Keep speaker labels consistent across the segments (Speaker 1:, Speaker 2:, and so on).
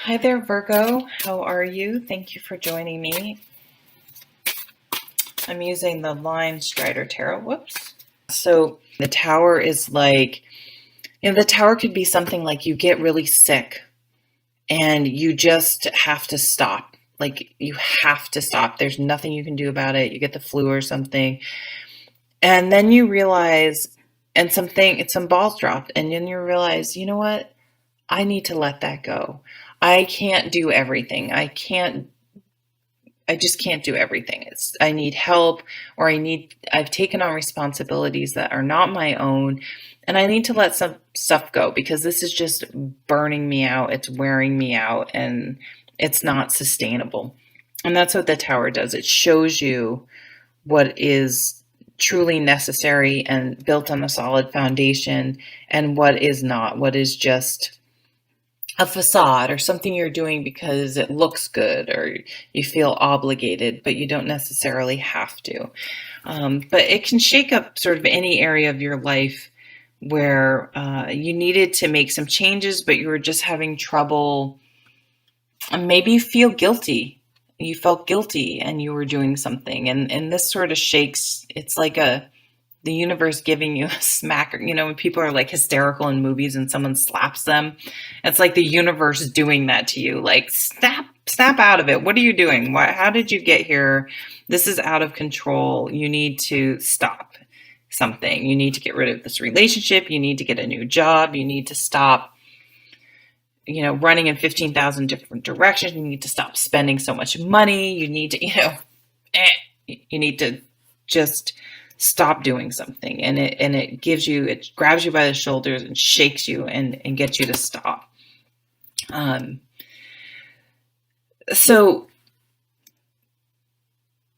Speaker 1: Hi there, Virgo. How are you? Thank you for joining me. I'm using the Line Strider Tarot. Whoops. So the tower is like, the tower could be something like you get really sick and you just have to stop. Like you have to stop. There's nothing you can do about it. You get the flu or something. And then you realize, and some balls dropped, and then you realize, you know what? I need to let that go. I can't do everything. I just can't do everything. I need help, or I've taken on responsibilities that are not my own, and I need to let some stuff go because this is just burning me out. It's wearing me out, and it's not sustainable. And that's what the tower does. It shows you what is truly necessary and built on a solid foundation, and what is not, what is just a facade or something you're doing because it looks good or you feel obligated, but you don't necessarily have to. But it can shake up sort of any area of your life where you needed to make some changes, but you were just having trouble. And maybe you feel guilty. You felt guilty and you were doing something. And this sort of shakes, it's like the universe giving you a smack. When people are like hysterical in movies and someone slaps them, it's like the universe doing that to you. Like, snap out of it. What are you doing? How did you get here? This is out of control. You need to stop something. You need to get rid of this relationship. You need to get a new job. You need to stop, running in 15,000 different directions. You need to stop spending so much money. You need to, you need to just stop doing something, and it grabs you by the shoulders and shakes you and gets you to stop. So,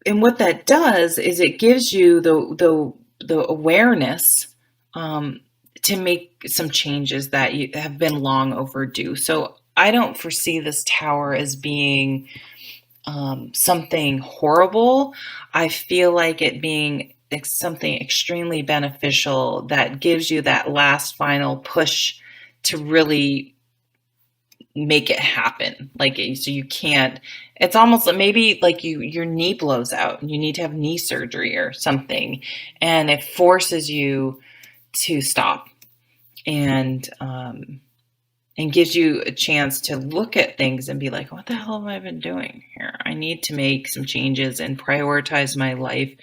Speaker 1: and what that does is it gives you the awareness to make some changes that have been long overdue. So I don't foresee this tower as being something horrible. I feel like it being something extremely beneficial that gives you that last final push to really make it happen. So you can't, it's almost like maybe like your knee blows out and you need to have knee surgery or something, and it forces you to stop and gives you a chance to look at things and be like, what the hell have I been doing here? I need to make some changes and prioritize my life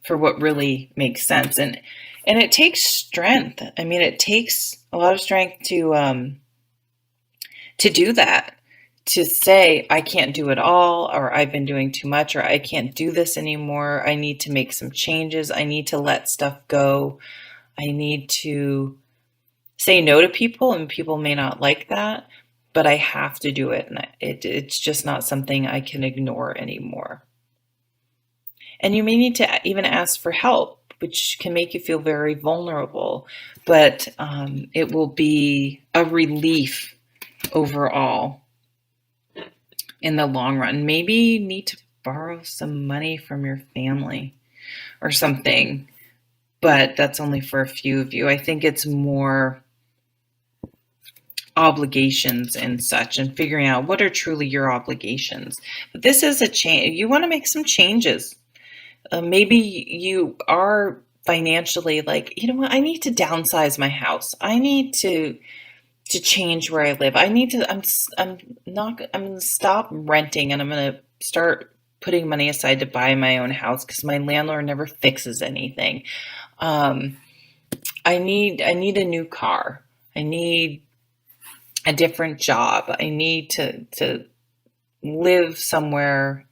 Speaker 1: for what really makes sense. And it takes strength. I mean, it takes a lot of strength to do that, to say, I can't do it all, or I've been doing too much, or I can't do this anymore. I need to make some changes. I need to let stuff go. I need to say no to people, and people may not like that, but I have to do it. And it's just not something I can ignore anymore. And you may need to even ask for help, which can make you feel very vulnerable, but it will be a relief overall in the long run. Maybe you need to borrow some money from your family or something, but that's only for a few of you. I think it's more obligations and such, and figuring out what are truly your obligations. But this is a change. You want to make some changes. Maybe you are financially like, you know what, I need to downsize my house. I need to change where I live. I'm going to stop renting, and I'm going to start putting money aside to buy my own house because my landlord never fixes anything. I need a new car. I need a different job. I need to live somewhere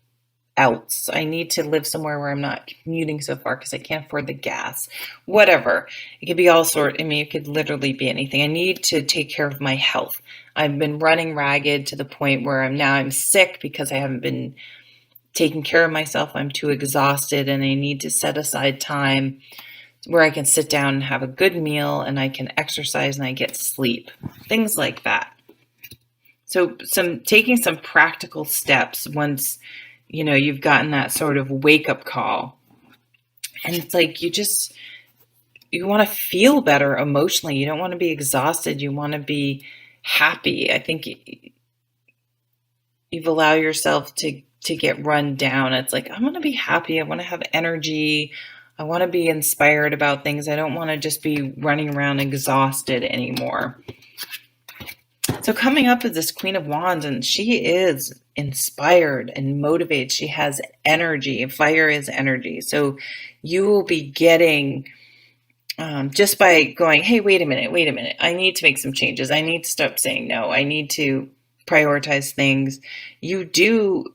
Speaker 1: else. I need to live somewhere where I'm not commuting so far because I can't afford the gas. Whatever. It could be all sort. I mean, it could literally be anything. I need to take care of my health. I've been running ragged to the point where I'm sick because I haven't been taking care of myself. I'm too exhausted, and I need to set aside time where I can sit down and have a good meal, and I can exercise, and I get sleep. Things like that. So taking some practical steps once you've gotten that sort of wake up call. And it's like, you want to feel better emotionally. You don't want to be exhausted. You want to be happy. I think you've allowed yourself to get run down. It's like, I want to be happy. I want to have energy. I want to be inspired about things. I don't want to just be running around exhausted anymore. So coming up is this Queen of Wands, and she is inspired and motivated. She has energy. Fire is energy. So you will be getting, just by going, hey, wait a minute. I need to make some changes. I need to stop saying no. I need to prioritize things. You do,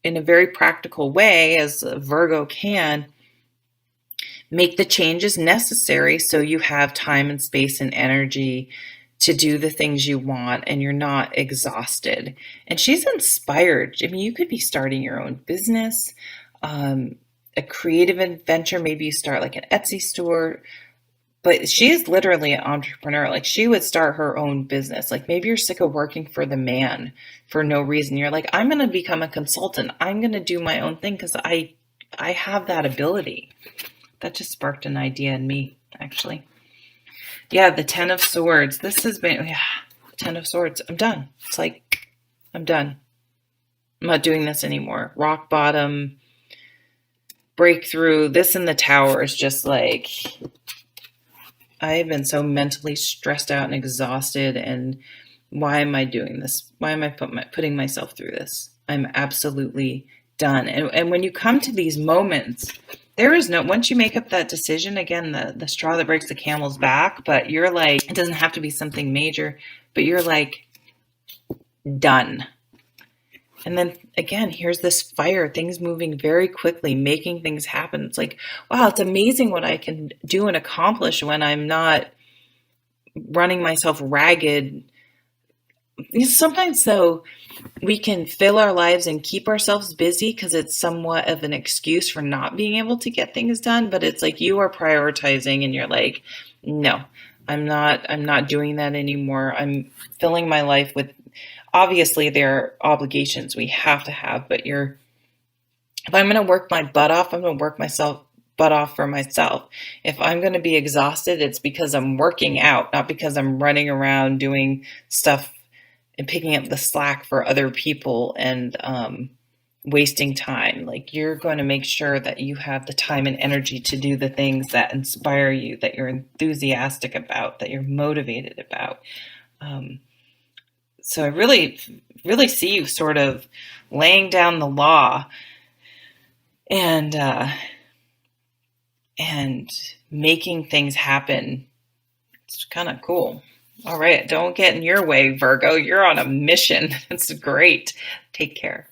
Speaker 1: in a very practical way, as a Virgo can, make the changes necessary so you have time and space and energy to do the things you want and you're not exhausted. And she's inspired. I mean, you could be starting your own business, a creative adventure. Maybe you start like an Etsy store. But she is literally an entrepreneur. Like, she would start her own business. Like, maybe you're sick of working for the man for no reason. You're like, I'm going to become a consultant. I'm going to do my own thing because I have that ability. That just sparked an idea in me, actually. Yeah, the 10 of Swords. This has been, 10 of Swords. I'm done. It's like, I'm done. I'm not doing this anymore. Rock bottom, breakthrough. This in the Tower is just like, I've been so mentally stressed out and exhausted, and why am I doing this? Why am I putting myself through this? I'm absolutely done. And when you come to these moments, there is no, once you make up that decision, again, the straw that breaks the camel's back, but you're like, it doesn't have to be something major, but you're like, done. And then again, here's this fire, things moving very quickly, making things happen. It's like, wow, it's amazing what I can do and accomplish when I'm not running myself ragged. Sometimes, though, we can fill our lives and keep ourselves busy because it's somewhat of an excuse for not being able to get things done. But it's like you are prioritizing and you're like, no, I'm not doing that anymore. I'm filling my life with, obviously there are obligations we have to have, but if I'm going to work my butt off, I'm going to work myself butt off for myself. If I'm going to be exhausted, it's because I'm working out, not because I'm running around doing stuff and picking up the slack for other people and wasting time. Like, you're going to make sure that you have the time and energy to do the things that inspire you, that you're enthusiastic about, that you're motivated about. So I really, really see you sort of laying down the law and making things happen. It's kind of cool. All right, don't get in your way, Virgo. You're on a mission. It's great. Take care.